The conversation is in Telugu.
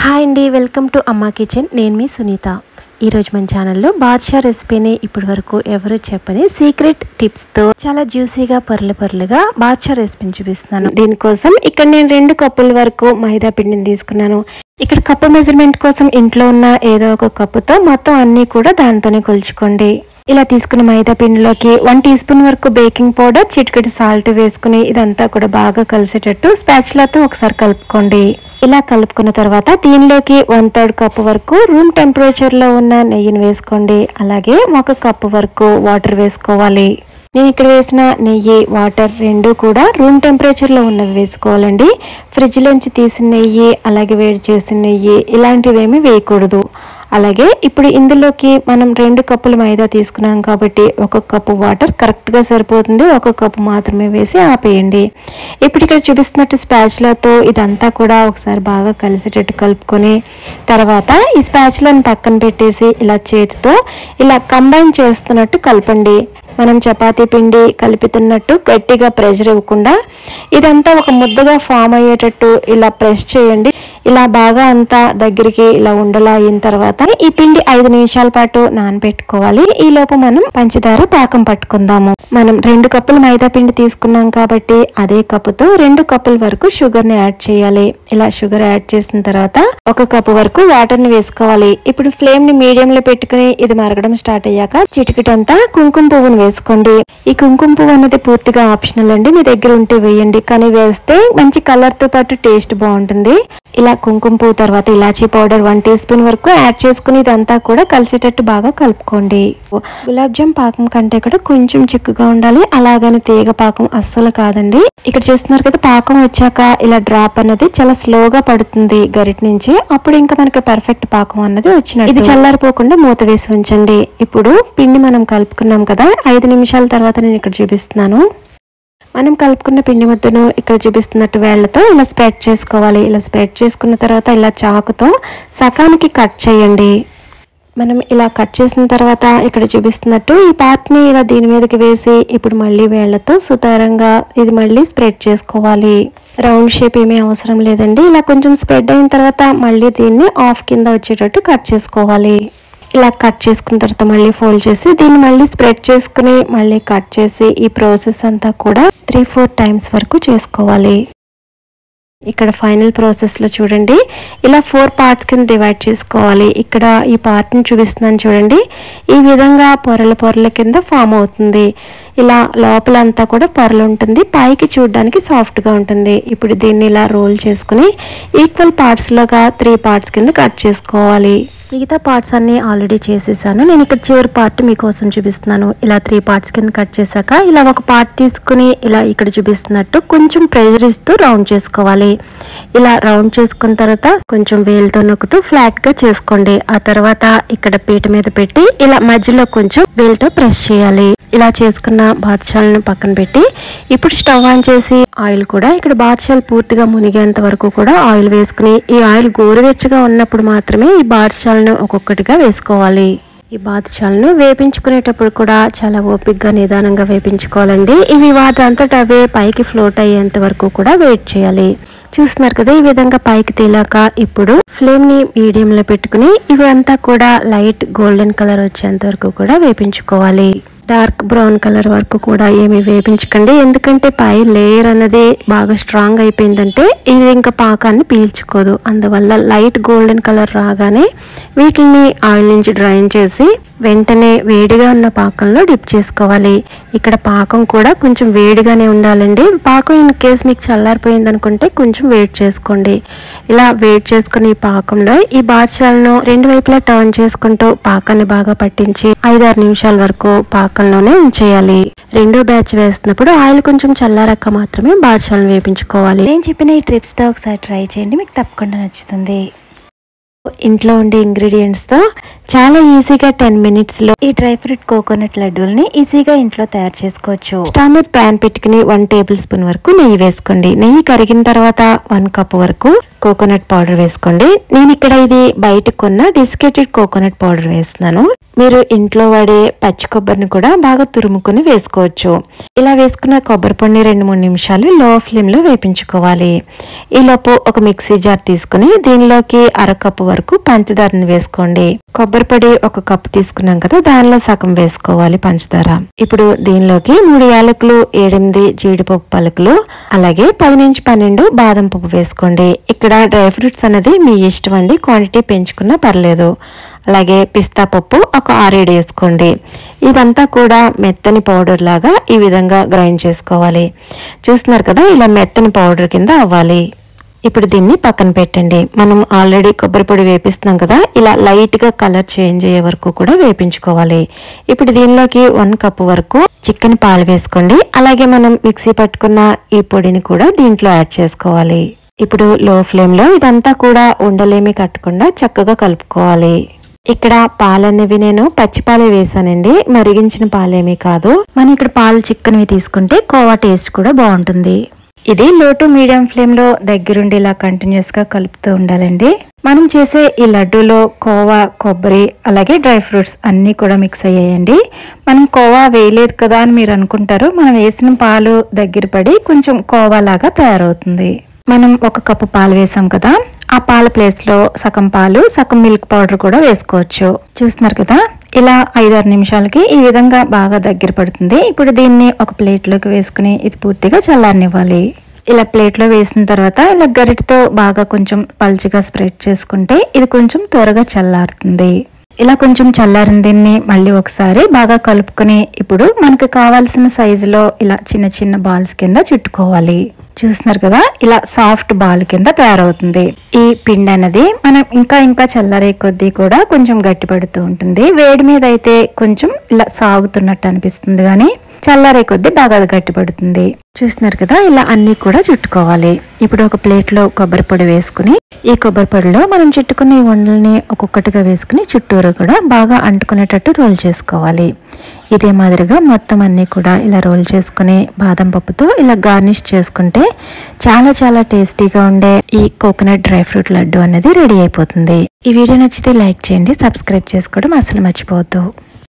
హాయ్ అండి, వెల్కమ్ టు అమ్మా కిచెన్. నేను మీ సునీత. ఈరోజు మన ఛానల్లో బాద్షా రెసిపీని ఇప్పటి వరకు ఎవరు చెప్పని సీక్రెట్ టిప్స్తో చాలా జ్యూసీగా పొరలుగా బాద్షా రెసిపీని చూపిస్తున్నాను. దీనికోసం ఇక్కడ నేను 2 కప్పుల వరకు మైదా పిండిని తీసుకున్నాను. ఇక్కడ కప్పు మెజర్మెంట్ కోసం ఇంట్లో ఉన్న ఏదో ఒక కప్పుతో మొత్తం అన్నీ కూడా దాంతోనే కొలుచుకోండి. ఇలా తీసుకున్న మైదా పిండిలోకి 1 టీ స్పూన్ వరకు బేకింగ్ పౌడర్, చిటికెడు సాల్ట్ వేసుకుని ఇదంతా కూడా బాగా కలిసేటట్టు స్పాచులాతో ఒకసారి కలుపుకోండి. ఇలా కలుపుకున్న తర్వాత దీనిలోకి 1/3 కప్పు వరకు రూమ్ టెంపరేచర్ లో ఉన్న నెయ్యిని వేసుకోండి. అలాగే 1 కప్పు వరకు వాటర్ వేసుకోవాలి. నేను ఇక్కడ వేసిన నెయ్యి, వాటర్ 2 కూడా రూమ్ టెంపరేచర్ లో ఉన్నవి వేసుకోవాలండి. ఫ్రిడ్జ్ లోంచి తీసిన నెయ్యి, అలాగే వేడి చేసిన నెయ్యి ఇలాంటివేమీ వేయకూడదు. అలాగే ఇప్పుడు ఇందులోకి మనం 2 కప్పుల మైదా తీసుకున్నాం కాబట్టి 1 కప్పు వాటర్ కరెక్ట్గా సరిపోతుంది. 1 కప్పు మాత్రమే వేసి ఆపేయండి. ఇప్పుడు ఇక్కడ చూపిస్తున్నట్టు స్పాచులాతో ఇదంతా కూడా ఒకసారి బాగా కలిసేటట్టు కలుపుకొని తర్వాత ఈ స్పాచులను పక్కన పెట్టేసి ఇలా చేతితో ఇలా కంబైన్ చేస్తున్నట్టు కలపండి. మనం చపాతీ పిండి కలుపుతున్నట్టు గట్టిగా ప్రెషర్ ఇవ్వకుండా ఇదంతా ఒక ముద్దగా ఫామ్ అయ్యేటట్టు ఇలా ప్రెస్ చేయండి. ఇలా బాగా అంతా దగ్గరికి ఇలా ఉండలా అయిన తర్వాత ఈ పిండి 5 నిమిషాల పాటు నానబెట్టుకోవాలి. ఈ లోపు మనం పంచదార పాకం పట్టుకుందాము. మనం 2 కప్పుల మైదా పిండి తీసుకున్నాం కాబట్టి అదే కప్పుతో 2 కప్పుల వరకు షుగర్ ని యాడ్ చేయాలి. ఇలా షుగర్ యాడ్ చేసిన తర్వాత 1 కప్పు వరకు వాటర్ ని వేసుకోవాలి. ఇప్పుడు ఫ్లేమ్ ని మీడియం లో పెట్టుకుని ఇది మరగడం స్టార్ట్ అయ్యాక చిటికెటంతా కుంకుమ పువ్వును వేసుకోండి. ఈ కుంకుమ పువ్వు అనేది పూర్తిగా ఆప్షనల్ అండి, మీ దగ్గర ఉంటే వేయండి. కానీ వేస్తే మంచి కలర్ తో పాటు టేస్ట్ బాగుంటుంది. ఇలా కుంకుమ పువ్వు తర్వాత ఇలాచీ పౌడర్ 1 టీ స్పూన్ వరకు యాడ్ చేసుకుని ఇదంతా కూడా కలిసేటట్టు బాగా కలుపుకోండి. గులాబ్ జామ్ పాకం కంటే కూడా కొంచెం చిక్కుగా ఉండాలి, అలాగని తీగ పాకం అస్సలు కాదండి. ఇక్కడ చూస్తున్నారు కదా, పాకం వచ్చాక ఇలా డ్రాప్ అన్నది చాలా స్లోగా పడుతుంది గరిట నుంచి. అప్పుడు ఇంకా మనకి పర్ఫెక్ట్ పాకం అన్నది వచ్చినట్టు. ఇది చల్లారిపోకుండా మూత వేసి ఉంచండి. ఇప్పుడు పిండి మనం కలుపుకున్నాం కదా, 5 నిమిషాల తర్వాత నేను ఇక్కడ చూపిస్తున్నాను. మనం కలుపుకున్న పిండి ముద్దను ఇక్కడ చూపిస్తున్నట్టు వేళ్లతో ఇలా స్ప్రెడ్ చేసుకోవాలి. ఇలా స్ప్రెడ్ చేసుకున్న తర్వాత ఇలా చాకుతో సకానికి కట్ చేయండి. మనం ఇలా కట్ చేసిన తర్వాత ఇక్కడ చూపిస్తున్నట్టు ఈ పార్ట్ని ఇలా దీని మీదకి వేసి ఇప్పుడు మళ్ళీ వేళ్లతో సుతారంగా ఇది మళ్ళీ స్ప్రెడ్ చేసుకోవాలి. రౌండ్ షేప్ ఏమీ అవసరం లేదండి. ఇలా కొంచెం స్ప్రెడ్ అయిన తర్వాత మళ్ళీ దీన్ని ఆఫ్ కింద వచ్చేటట్టు కట్ చేసుకోవాలి. ఇలా కట్ చేసుకున్న తర్వాత మళ్ళీ ఫోల్డ్ చేసి దీన్ని మళ్ళీ స్ప్రెడ్ చేసుకుని మళ్ళీ కట్ చేసి ఈ ప్రాసెస్ అంతా కూడా 3-4 టైమ్స్ వరకు చేసుకోవాలి. ఇక్కడ ఫైనల్ ప్రాసెస్ లో చూడండి, ఇలా 4 పార్ట్స్ కింద డివైడ్ చేసుకోవాలి. ఇక్కడ ఈ పార్ట్ ని చూపిస్తున్నాను చూడండి, ఈ విధంగా పొరల కింద ఫామ్ అవుతుంది. ఇలా లోపలంతా కూడా పొరలు ఉంటుంది, పైకి చూడడానికి సాఫ్ట్ గా ఉంటుంది. ఇప్పుడు దీన్ని ఇలా రోల్ చేసుకుని ఈక్వల్ పార్ట్స్ లాగా 3 పార్ట్స్ కింద కట్ చేసుకోవాలి. మిగతా పార్ట్స్ అన్ని ఆల్రెడీ చేసేసాను. నేను ఇక్కడ చివరి పార్ట్ మీకోసం చూపిస్తున్నాను. ఇలా 3 పార్ట్స్ కింద కట్ చేశాక ఇలా ఒక పార్ట్ తీసుకుని ఇలా ఇక్కడ చూపిస్తున్నట్టు కొంచెం ప్రెషర్ ఇస్తూ రౌండ్ చేసుకోవాలి. ఇలా రౌండ్ చేసుకున్న తర్వాత కొంచెం వేలుతో నొక్కుతూ ఫ్లాట్ గా చేసుకోండి. ఆ తర్వాత ఇక్కడ పీట మీద పెట్టి ఇలా మధ్యలో కొంచెం వేలుతో ప్రెస్ చేయాలి. ఇలా చేసుకున్న బాదుషాలను పక్కన పెట్టి ఇప్పుడు స్టవ్ ఆన్ చేసి ఆయిల్ కూడా ఇక్కడ బాదుషాలు పూర్తిగా మునిగేంత వరకు కూడా ఆయిల్ వేసుకుని ఈ ఆయిల్ గోరువెచ్చగా ఉన్నప్పుడు మాత్రమే ఈ బాదుషాలను ఒక్కొక్కటిగా వేసుకోవాలి. ఈ బాదుషాలను వేపించుకునేటప్పుడు కూడా చాలా ఓపికగా నిదానంగా వేపించుకోవాలండి. ఇవి వాటి అంతటా అవే పైకి ఫ్లోట్ అయ్యేంత వరకు కూడా వెయిట్ చేయాలి. చూస్తున్నారు కదా, ఈ విధంగా పైకి తేలాక ఇప్పుడు ఫ్లేమ్ ని మీడియం లో పెట్టుకుని ఇవి అంతా కూడా లైట్ గోల్డెన్ కలర్ వచ్చేంత వరకు కూడా వేపించుకోవాలి. డార్క్ బ్రౌన్ కలర్ వరకు కూడా ఏమి వేపించకండి, ఎందుకంటే పై లేయర్ అనేది బాగా స్ట్రాంగ్ అయిపోయిందంటే ఇది ఇంకా పాకాన్ని పీల్చుకోదు. అందువల్ల లైట్ గోల్డెన్ కలర్ రాగానే వీటిని ఆయిల్ నుంచి డ్రైన్ చేసి వెంటనే వేడిగా ఉన్న పాకంలో డిప్ చేసుకోవాలి. ఇక్కడ పాకం కూడా కొంచెం వేడిగానే ఉండాలండి. పాకం ఇన్ కేస్ మీకు చల్లారిపోయింది అనుకుంటే కొంచెం వేడి చేసుకోండి. ఇలా వేడి చేసుకుని ఈ పాకంలో ఈ బాదుషాలను 2 వైపులా టర్న్ చేసుకుంటూ పాకాన్ని బాగా పట్టించి 5-6 నిమిషాల వరకు పాకంలోనే ఉంచేయాలి. 2వ బ్యాచ్ వేస్తున్నప్పుడు ఆయిల్ కొంచెం చల్లారక్క మాత్రమే బాదుషాలను వేపించుకోవాలి. నేను చెప్పిన ఈ ట్రిప్స్ తో ఒకసారి ట్రై చేయండి, మీకు తప్పకుండా నచ్చుతుంది. ఇంట్లో ఉండే ఇంగ్రీడియంట్స్ తో చాలా ఈజీగా 10 మినిట్స్ లో ఈ డ్రై ఫ్రూట్ కోకోనట్ లడ్డూల్ని ఈజీగా ఇంట్లో తయారు చేసుకోవచ్చు. స్టవ్ మీద ప్యాన్ పెట్టుకుని 1 టేబుల్ స్పూన్ వరకు నెయ్యి వేసుకోండి. నెయ్యి కరిగిన తర్వాత 1 కప్ వరకు కోకోనట్ పౌడర్ వేసుకోండి. నేను ఇక్కడ ఇది బయట కొన్న డిస్కెటెడ్ కోకోనట్ పౌడర్ వేస్తున్నాను. మీరు ఇంట్లో వాడే పచ్చి కొబ్బరిని కూడా బాగా తురుముకొని వేసుకోవచ్చు. ఇలా వేసుకున్న కొబ్బరి పొడిని 2-3 నిమిషాలు లో ఫ్లేమ్ లో వేపించుకోవాలి. ఈలోపు ఒక మిక్సీ జార్ తీసుకుని దీనిలోకి 1/2 కప్పు వరకు పంచదారని వేసుకోండి. కొబ్బరి పొడి 1 కప్పు తీసుకున్నాం కదా, దానిలో సగం వేసుకోవాలి పంచదార. ఇప్పుడు దీనిలోకి 3 యాలకులు, 7-8 జీడిపప్పు పలుకులు, అలాగే 10-12 బాదం పప్పు వేసుకోండి. ఇక్కడ డ్రై ఫ్రూట్స్ అనేది మీ ఇష్టం అండి, క్వాంటిటీ పెంచుకున్నా పర్లేదు. అలాగే పిస్తా పప్పు ఒక 6-7 వేసుకోండి. ఇదంతా కూడా మెత్తని పౌడర్ లాగా ఈ విధంగా గ్రైండ్ చేసుకోవాలి. చూస్తున్నారు కదా, ఇలా మెత్తని పౌడర్ కింద అవ్వాలి. ఇప్పుడు దీన్ని పక్కన పెట్టండి. మనం ఆల్రెడీ కొబ్బరి పొడి వేపిస్తున్నాం కదా, ఇలా లైట్ గా కలర్ చేంజ్ అయ్యే వరకు కూడా వేపించుకోవాలి. ఇప్పుడు దీనిలోకి 1 కప్పు వరకు చిక్కని పాలు వేసుకోండి. అలాగే మనం మిక్సీ పట్టుకున్న ఈ పొడిని కూడా దీంట్లో యాడ్ చేసుకోవాలి. ఇప్పుడు లో ఫ్లేమ్ లో ఇదంతా కూడా ఉండలేమి కట్టకుండా చక్కగా కలుపుకోవాలి. ఇక్కడ పాలనేవి నేను పచ్చి పాలే వేసానండి, మరిగించిన పాలేమీ కాదు. మనం ఇక్కడ పాలు చిక్కనివి తీసుకుంటే కోవా టేస్ట్ కూడా బాగుంటుంది. ఇది లో టు మీడియం ఫ్లేమ్ లో దగ్గరుండి ఇలా కంటిన్యూస్ గా కలుపుతూ ఉండాలండి. మనం చేసే ఈ లడ్డూలో కోవా, కొబ్బరి అలాగే డ్రై ఫ్రూట్స్ అన్ని కూడా మిక్స్ అయ్యాయండి. మనం కోవా వేయలేదు కదా అని మీరు అనుకుంటారు. మనం వేసిన పాలు దగ్గర పడి కొంచెం కోవా లాగా తయారవుతుంది. మనం 1 కప్పు పాలు వేసాం కదా, ఆ పాల ప్లేస్ లో సగం పాలు, సగం మిల్క్ పౌడర్ కూడా వేసుకోవచ్చు. చూస్తున్నారు కదా, ఇలా 5-6 నిమిషాలకి ఈ విధంగా బాగా దగ్గర పడుతుంది. ఇప్పుడు దీన్ని ఒక ప్లేట్ లోకి వేసుకుని ఇది పూర్తిగా చల్లారనివ్వాలి. ఇలా ప్లేట్ లో వేసిన తర్వాత ఇలా గరిటతో బాగా కొంచెం పల్చగా స్ప్రెడ్ చేసుకుంటే ఇది కొంచెం త్వరగా చల్లారుతుంది. ఇలా కొంచెం చల్లారిన దీన్ని మళ్ళీ ఒకసారి బాగా కలుపుకొని ఇప్పుడు మనకు కావాల్సిన సైజులో ఇలా చిన్న చిన్న బాల్స్ కింద చుట్టుకోవాలి. చూస్తున్నారు కదా, ఇలా సాఫ్ట్ బాల్ కింద తయారవుతుంది. ఈ పిండి అనేది మనం ఇంకా చల్లారే కొద్దీ కూడా కొంచెం గట్టి పడుతూ ఉంటుంది. వేడి మీద అయితే కొంచెం ఇలా సాగుతున్నట్టు అనిపిస్తుంది, కానీ చల్లారే కొద్దీ బాగా గట్టి పడుతుంది. చూస్తున్నారు కదా, ఇలా అన్ని కూడా చుట్టుకోవాలి. ఇప్పుడు ఒక ప్లేట్ లో కొబ్బరి పొడి వేసుకుని ఈ కొబ్బరి పొడిలో మనం చుట్టుకున్న ఈ ఉండల్ని ఒక్కొక్కటిగా వేసుకుని చుట్టూరు కూడా బాగా అంటుకునేటట్టు రోల్ చేసుకోవాలి. ఇదే మాదిరిగా మొత్తం అన్ని కూడా ఇలా రోల్ చేసుకుని బాదం పప్పుతో ఇలా గార్నిష్ చేసుకుంటే చాలా టేస్టీగా ఉండే ఈ కోకోనట్ డ్రై ఫ్రూట్ లడ్డు అనేది రెడీ అయిపోతుంది. ఈ వీడియో నచ్చితే లైక్ చేయండి, సబ్స్క్రైబ్ చేసుకోవడం అసలు మర్చిపోవద్దు.